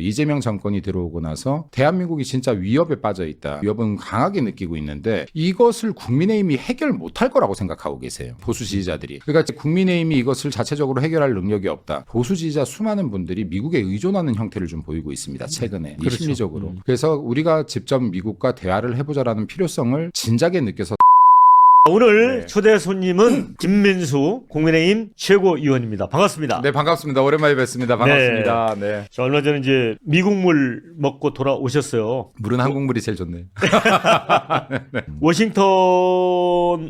이재명 정권이 들어오고 나서 대한민국이 진짜 위협에 빠져 있다. 위협은 강하게 느끼고 있는데 이것을 국민의힘이 해결 못할 거라고 생각하고 계세요. 보수 지지자들이. 그러니까 국민의힘이 이것을 자체적으로 해결할 능력이 없다. 보수 지지자 수많은 분들이 미국에 의존하는 형태를 좀 보이고 있습니다. 최근에. 그렇죠. 심리적으로. 그래서 우리가 직접 미국과 대화를 해보자라는 필요성을 진작에 느껴서 오늘 초대 손님은 김민수 국민의힘 최고위원입니다. 반갑습니다. 네, 반갑습니다. 오랜만에 뵙습니다. 반갑습니다. 네. 자, 얼마 전에 이제 미국물 먹고 돌아오셨어요. 물은 한국물이 제일 좋네요. 워싱턴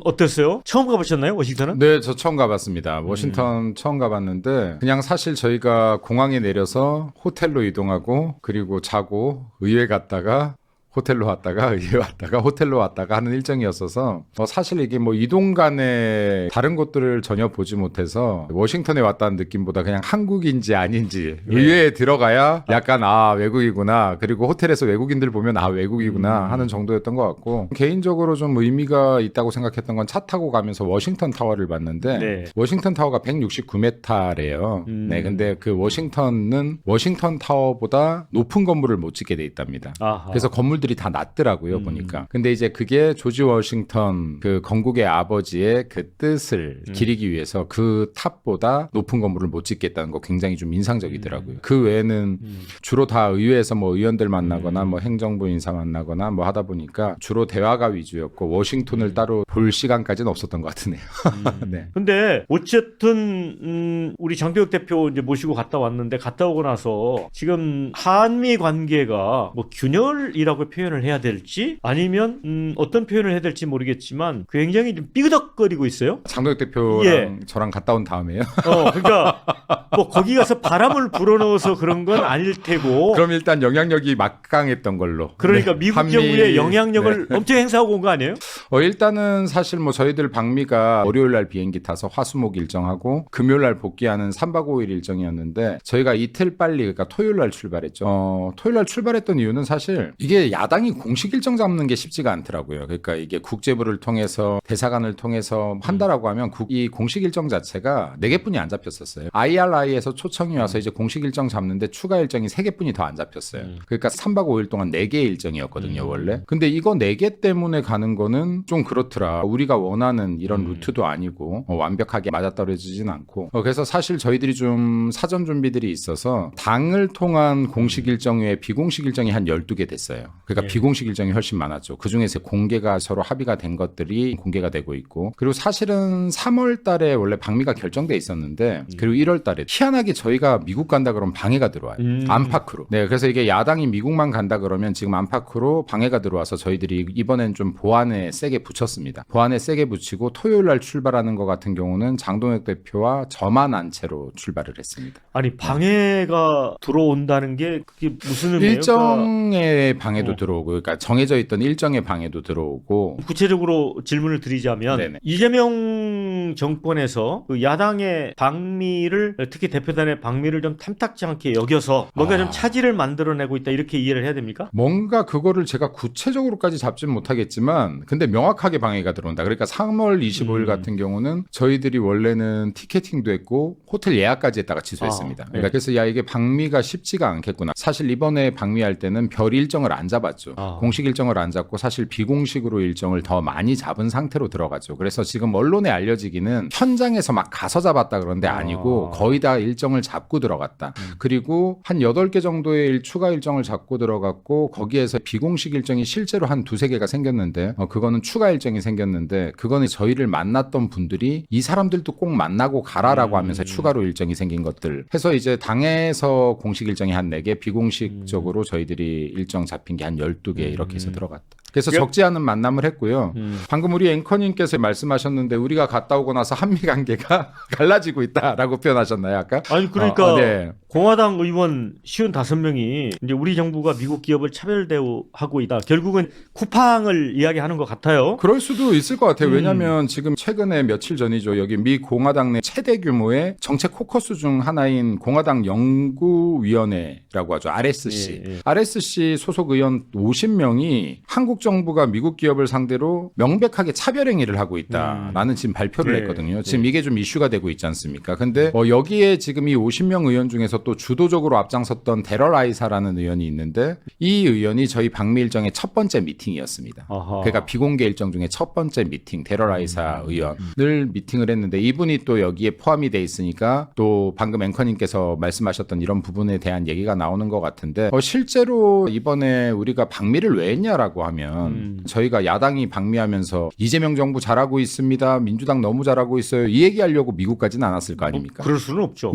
어땠어요? 처음 가보셨나요? 워싱턴은? 네, 저 처음 가봤습니다. 워싱턴 처음 가봤는데 그냥 사실 저희가 공항에 내려서 호텔로 이동하고 그리고 자고 의회 갔다가 호텔로 왔다가 의회 왔다가 호텔로 왔다가 하는 일정이었어서 사실 이게 뭐 이동 간에 다른 곳들을 전혀 보지 못해서 워싱턴에 왔다는 느낌보다 그냥 한국인지 아닌지 의회에 들어가야 약간 외국이구나, 그리고 호텔에서 외국인들 보면 외국이구나 하는 정도였던 것 같고, 개인적으로 좀 의미가 있다고 생각했던 건 차 타고 가면서 워싱턴 타워를 봤는데 워싱턴 타워가 169m래요. 네, 근데 그 워싱턴은 워싱턴 타워보다 높은 건물을 못 짓게 돼 있답니다. 그래서 건물들이 다 낮더라고요, 보니까. 근데 이제 그게 조지 워싱턴 그 건국의 아버지의 그 뜻을 기리기 위해서 그 탑보다 높은 건물을 못 짓겠다는 거 굉장히 좀 인상적이더라고요. 그 외에는 주로 다 의회에서 뭐 의원들 만나거나 뭐 행정부 인사 만나거나 뭐 하다 보니까 주로 대화가 위주였고 워싱턴을 따로 볼 시간까지는 없었던 것 같으네요. 네. 근데 어쨌든 우리 장도혁 대표 이제 모시고 갔다 왔는데, 갔다 오고 나서 지금 한미 관계가 뭐 균열이라고 표현을 해야 될지 아니면 어떤 표현을 해야 될지 모르겠지만 굉장히 좀 삐그덕거리고 있어요. 장도혁 대표랑 저랑 갔다 온 다음에요. 그러니까 뭐 거기 가서 바람을 불어넣어서 그런 건 아닐 테고. 그럼 일단 영향력이 막강했던 걸로. 그러니까 미국 정부의 영향력을 엄청 행사하고 온 거 아니에요? 일단은 사실 뭐 저희들 방미가 월요일 날 비행기 타서 화수목 일정하고 금요일 날 복귀하는 3박 5일 일정이었는데 저희가 이틀 빨리, 그러니까 토요일 날 출발했죠. 토요일 날 출발했던 이유는 사실 이게 야당이 공식 일정 잡는 게 쉽지가 않더라고요. 그러니까 이게 국제부를 통해서 대사관을 통해서 한다라고 하면 이 공식 일정 자체가 4개뿐이 안 잡혔었어요. IRI에서 초청이 와서 이제 공식 일정 잡는데 추가 일정이 3개뿐이 더 안 잡혔어요. 그러니까 3박 5일 동안 4개의 일정이었거든요, 원래. 근데 이거 4개 때문에 가는 거는 좀 그렇더라. 우리가 원하는 이런 루트도 아니고 완벽하게 맞아떨어지진 않고. 그래서 사실 저희들이 좀 사전 준비들이 있어서 당을 통한 공식 일정 외에 비공식 일정이 한 12개 됐어요. 그러니까 비공식 일정이 훨씬 많았죠. 그중에서 공개가 서로 합의가 된 것들이 공개가 되고 있고, 그리고 사실은 3월 달에 원래 방미가 결정돼 있었는데 그리고 1월 달에 희한하게 저희가 미국 간다 그러면 방해가 들어와요. 안팎으로. 네, 그래서 이게 야당이 미국만 간다 그러면 지금 안팎으로 방해가 들어와서 저희들이 이번엔 좀 보안에 세게 붙였습니다. 보안에 세게 붙이고 토요일 날 출발하는 것 같은 경우는 장동혁 대표와 저만 안 채로 출발을 했습니다. 아니, 방해가 들어온다는 게 그게 무슨 의미예요? 일정의 방해도 들어오고, 그러니까 정해져 있던 일정의 방해도 들어오고. 구체적으로 질문을 드리자면 이재명 정권에서 그 야당의 방미를, 특히 대표단의 방미를 좀 탐탁지 않게 여겨서 뭔가 좀 차질을 만들어내고 있다, 이렇게 이해를 해야 됩니까? 뭔가 그거를 제가 구체적으로까지 잡지는 못하겠지만 근데 명확하게 방해가 들어온다. 그러니까 3월 25일 같은 경우는 저희들이 원래는 티켓팅도 했고 호텔 예약까지 했다가 취소했습니다. 그러니까 그래서 이게 방미가 쉽지가 않겠구나. 사실 이번에 방미할 때는 별 일정을 안 잡았죠. 공식 일정을 안 잡고 사실 비공식으로 일정을 더 많이 잡은 상태로 들어가죠. 그래서 지금 언론에 알려지기는 현장에서 막 가서 잡았다 그런데 아니고 거의 다 일정을 잡고 들어갔다. 그리고 한 8개 정도의 추가 일정을 잡고 들어갔고 거기에서 비공식 일정이 실제로 한 2-3개가 생겼는데 그거는 추가 일정이 생겼는데 그거는 저희를 만났던 분들이 이 사람들도 꼭 만나고 가라라고 하면서 추가로 일정이 생긴 것들 해서 이제 당에서 공식 일정이 한 4개, 비공식적으로 저희들이 일정 잡힌 게 한 12개 이렇게 해서 들어갔다. 그래서 적지 않은 만남을 했고요. 방금 우리 앵커님께서 말씀하셨는데 우리가 갔다 오고 나서 한미 관계가 갈라지고 있다라고 표현하셨나요, 아까? 아니, 그러니까 공화당 의원 55명이 이제 우리 정부가 미국 기업을 차별 대우하고 있다. 결국은 쿠팡을 이야기하는 것 같아요. 그럴 수도 있을 것 같아요. 왜냐하면 지금 최근에 며칠 전이죠. 여기 미 공화당 내 최대 규모의 정책 코커스 중 하나인 공화당 연구위원회라고 하죠. RSC. RSC 소속 의원 50명이 한국 정부가 미국 기업을 상대로 명백하게 차별 행위를 하고 있다라는 지금 발표를 네. 했거든요. 지금 이게 좀 이슈가 되고 있지 않습니까? 근데 여기에 지금 이 50명 의원 중에서 또 주도적으로 앞장섰던 데럴 아이사라는 의원이 있는데 이 의원이 저희 방미 일정의 첫 번째 미팅이었습니다. 아하. 그러니까 비공개 일정 중에 첫 번째 미팅, 데럴 아이사 의원을 미팅을 했는데 이분이 또 여기에 포함이 돼 있으니까 또 방금 앵커님께서 말씀하셨던 이런 부분에 대한 얘기가 나오는 것 같은데 실제로 이번에 우리가 방미를 왜 했냐라고 하면 저희가 야당이 방미하면서 이재명 정부 잘하고 있습니다. 민주당 너무 잘하고 있어요. 이 얘기하려고 미국 가진 않았을 거 아닙니까? 그럴 수는 없죠.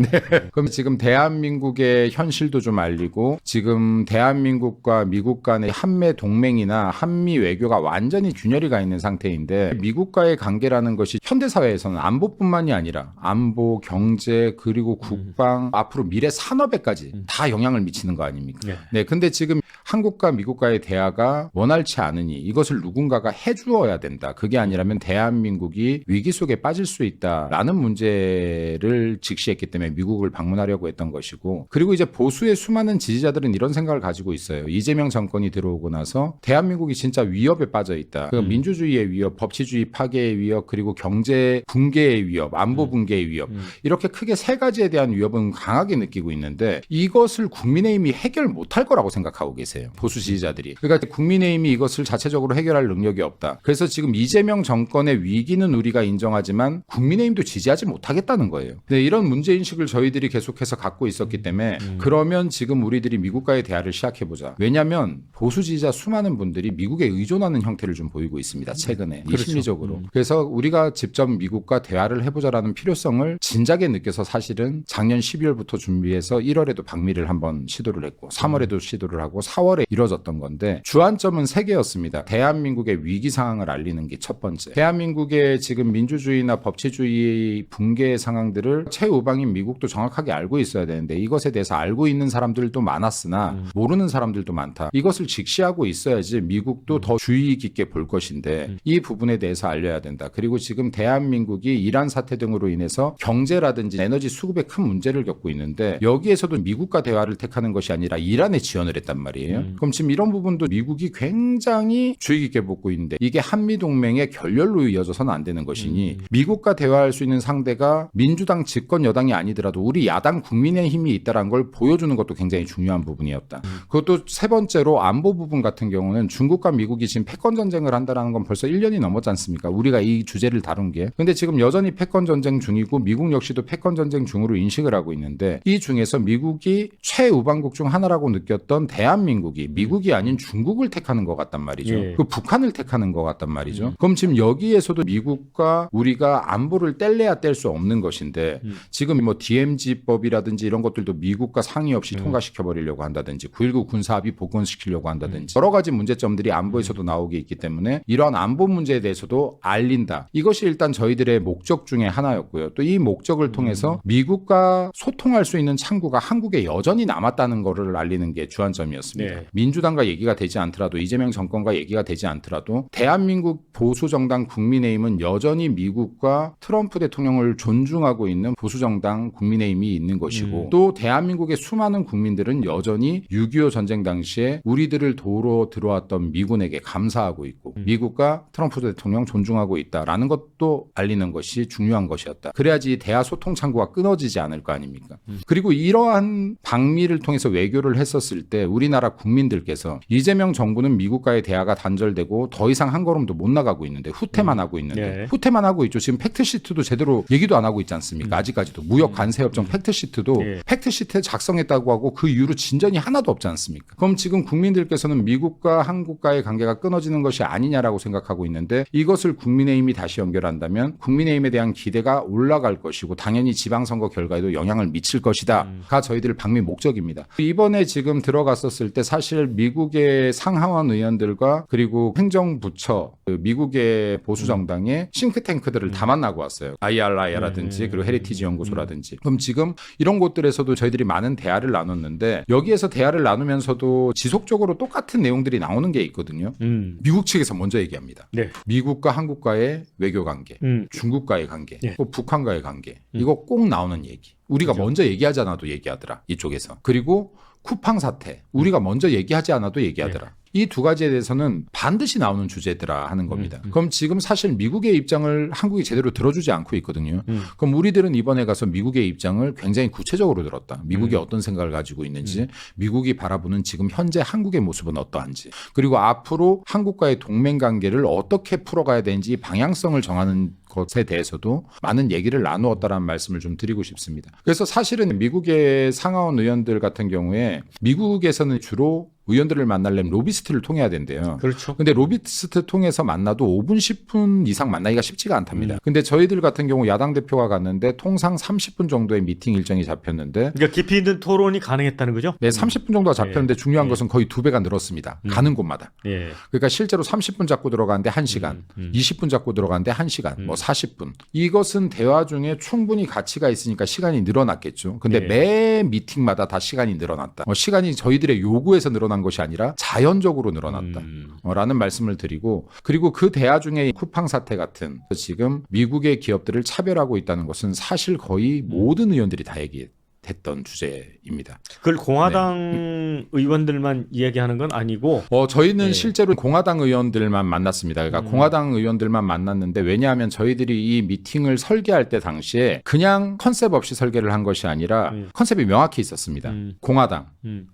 그럼 지금 대한민국의 현실도 좀 알리고 지금 대한민국과 미국 간의 한미 동맹이나 한미 외교가 완전히 균열이 가 있는 상태인데 미국과의 관계라는 것이 현대사회에서는 안보뿐만이 아니라 안보, 경제 그리고 국방 앞으로 미래 산업에까지 다 영향을 미치는 거 아닙니까? 네, 근데 지금 한국과 미국과의 대화가 원활치 않으니 이것을 누군가가 해주어야 된다. 그게 아니라면 대한민국이 위기 속에 빠질 수 있다라는 문제를 직시했기 때문에 미국을 방문하려고 했던 것이고 그리고 이제 보수의 수많은 지지자들은 이런 생각을 가지고 있어요. 이재명 정권이 들어오고 나서 대한민국이 진짜 위협에 빠져 있다. 그 민주주의의 위협, 법치주의 파괴의 위협, 그리고 경제 붕괴의 위협, 안보 붕괴의 위협 이렇게 크게 세 가지에 대한 위협은 강하게 느끼고 있는데 이것을 국민의힘이 해결 못할 거라고 생각하고 계세요. 보수 지지자들이. 그러니까 국민의힘이 이것을 자체적으로 해결할 능력이 없다. 그래서 지금 이재명 정권의 위기는 우리가 인정하지만 국민의힘도 지지하지 못하겠다는 거예요. 네, 이런 문제인식을 저희들이 계속해서 갖고 있었기 때문에 그러면 지금 우리들이 미국과의 대화를 시작해보자. 왜냐하면 보수 지지자 수많은 분들이 미국에 의존하는 형태를 좀 보이고 있습니다. 최근에. 그렇죠. 심리적으로. 그래서 우리가 직접 미국과 대화를 해보자라는 필요성을 진작에 느껴서 사실은 작년 12월부터 준비해서 1월에도 방미를 한번 시도를 했고 3월에도 시도를 하고 4월에 이뤄졌던 건데 주안점은 3개였습니다. 대한민국의 위기 상황을 알리는 게 첫 번째. 대한민국의 지금 민주주의나 법치주의 붕괴 상황들을 최우방인 미국도 정확하게 알고 있어야 되는데 이것에 대해서 알고 있는 사람들도 많았으나 모르는 사람들도 많다. 이것을 직시하고 있어야지 미국도 더 주의 깊게 볼 것인데 이 부분에 대해서 알려야 된다. 그리고 지금 대한민국이 이란 사태 등으로 인해서 경제라든지 에너지 수급에 큰 문제를 겪고 있는데 여기에서도 미국과 대화를 택하는 것이 아니라 이란에 지원을 했단 말이에요. 그럼 지금 이런 부분도 미국이 굉장히 주의 깊게 보고 있는데 이게 한미동맹의 결렬로 이어져서는 안 되는 것이니 미국과 대화할 수 있는 상대가 민주당 집권 여당이 아니더라도 우리 야당 국민의힘이 있다는 걸 보여주는 것도 굉장히 중요한 부분이었다. 그것도 세 번째로 안보 부분 같은 경우는 중국과 미국이 지금 패권 전쟁을 한다는 건 벌써 1년이 넘었지 않습니까? 우리가 이 주제를 다룬 게. 근데 지금 여전히 패권 전쟁 중이고 미국 역시도 패권 전쟁 중으로 인식을 하고 있는데 이 중에서 미국이 최우방국 중 하나라고 느꼈던 대한민국이 미국이 아닌 중국을 택하는 것 같단 말이죠. 예. 그 북한을 택하는 것 같단 말이죠. 그럼 지금 여기에서도 미국과 우리가 안보를 뗄래야 뗄 수 없는 것인데 지금 뭐 DMZ법이라든지 이런 것들도 미국과 상의 없이 통과시켜버리려고 한다든지 9.19 군사합의 복원시키려고 한다든지 여러 가지 문제점들이 안보에서도 나오게 있기 때문에 이러한 안보 문제에 대해서도 알린다. 이것이 일단 저희들의 목적 중에 하나였고요. 또 이 목적을 통해서 미국과 소통할 수 있는 창구가 한국에 여전히 남았다는 것을 알리는 게 주안점이었습니다. 네. 민주당과 얘기가 되지 않더라도 이재명 정권과 얘기가 되지 않더라도 대한민국 보수정당 국민의힘은 여전히 미국과 트럼프 대통령을 존중하고 있는 보수정당 국민의힘이 있는 것이고 또 대한민국의 수많은 국민들은 여전히 6.25 전쟁 당시에 우리들을 도우러 들어왔던 미군에게 감사하고 있고 미국과 트럼프 대통령 존중하고 있다라는 것도 알리는 것이 중요한 것이었다. 그래야지 대화 소통 창구가 끊어지지 않을 거 아닙니까? 그리고 이러한 방미를 통해서 외교를 했었을 때 우리나라 국민들께서 이재명 정부는 미국과의 대화가 단절되고 더 이상 한 걸음도 못 나가고 있는데 후퇴만 하고 있는데 예. 후퇴만 하고 있죠. 지금 팩트시트도 제대로 얘기도 안 하고 있지 않습니까? 아직까지도 무역 관세협정 팩트시트도 예. 팩트시트에 작성했다고 하고 그 이후로 진전이 하나도 없지 않습니까? 그럼 지금 국민들께서는 미국과 한국과의 관계가 끊어지는 것이 아니냐라고 생각하고 있는데 이것을 국민의힘이 다시 연결한다면 국민의힘에 대한 기대가 올라갈 것이고 당연히 지방선거 결과에도 영향을 미칠 것이다가 저희들 방미 목적입니다. 이번에 지금 들어갔었을 때 사실 미국의 상하원 의원들과 그리고 행정부처 미국의 보수정당의 싱크탱크들을 다 만나고 왔어요. IRI라든지 그리고 헤리티지 연구소라든지. 그럼 지금 이런 곳들에서도 저희들이 많은 대화를 나눴는데 여기에서 대화를 나누면서도 지속적으로 똑같은 내용들이 나오는 게 있거든요. 미국 측에서 먼저 얘기합니다. 네. 미국과 한국과의 외교관계, 중국과의 관계, 네. 또 북한과의 관계. 이거 꼭 나오는 얘기. 우리가 그렇죠. 먼저 얘기하지 않아도 얘기하더라. 이쪽에서. 그리고 쿠팡 사태. 우리가 먼저 얘기하지 않아도 얘기하더라. 이 두 가지에 대해서는 반드시 나오는 주제더라 하는 겁니다. 그럼 지금 사실 미국의 입장을 한국이 제대로 들어주지 않고 있거든요. 그럼 우리들은 이번에 가서 미국의 입장을 굉장히 구체적으로 들었다. 미국이 어떤 생각을 가지고 있는지, 미국이 바라보는 지금 현재 한국의 모습은 어떠한지, 그리고 앞으로 한국과의 동맹 관계를 어떻게 풀어가야 되는지 방향성을 정하는 것에 대해서도 많은 얘기를 나누었다라는 말씀을 좀 드리고 싶습니다. 그래서 사실은 미국의 상하원 의원들 같은 경우에 미국에서는 주로 의원들을 만나려면 로비스트를 통해야 된대요. 그렇죠. 근데 로비스트 통해서 만나도 5분, 10분 이상 만나기가 쉽지가 않답니다. 근데 저희들 같은 경우 야당 대표가 갔는데 통상 30분 정도의 미팅 일정이 잡혔는데 그러니까 깊이 있는 토론이 가능했다는 거죠? 네, 30분 정도가 잡혔는데 예. 중요한 예. 것은 거의 2배가 늘었습니다. 가는 곳마다. 예. 그러니까 실제로 30분 잡고 들어가는데 1시간, 20분 잡고 들어가는데 1시간, 뭐 40분. 이것은 대화 중에 충분히 가치가 있으니까 시간이 늘어났겠죠. 근데 예. 매 미팅마다 다 시간이 늘어났다. 시간이 저희들의 요구에서 늘어난 것이 아니라 자연적으로 늘어났다. 라는 말씀을 드리고, 그리고 그 대화 중에 쿠팡 사태 같은 지금 미국의 기업들을 차별하고 있다는 것은 사실 거의 모든 의원들이 다 얘기했던 주제입니다. 그걸 공화당 의원들만 이야기하는 건 아니고 저희는 네. 실제로 공화당 의원들만 만났습니다. 그러니까 공화당 의원들만 만났는데 왜냐하면 저희들이 이 미팅을 설계할 때 당시에 그냥 컨셉 없이 설계를 한 것이 아니라 컨셉이 명확히 있었습니다. 공화당,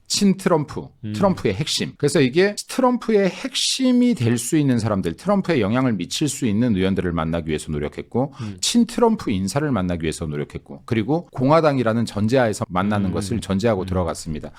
친 트럼프, 트럼프의 핵심. 그래서 이게 트럼프의 핵심이 될 수 있는 사람들, 트럼프에 영향을 미칠 수 있는 의원들을 만나기 위해서 노력했고 친 트럼프 인사를 만나기 위해서 노력했고 그리고 공화당이라는 전제하에서 만나는 것을 전제하고 들어갔습니다.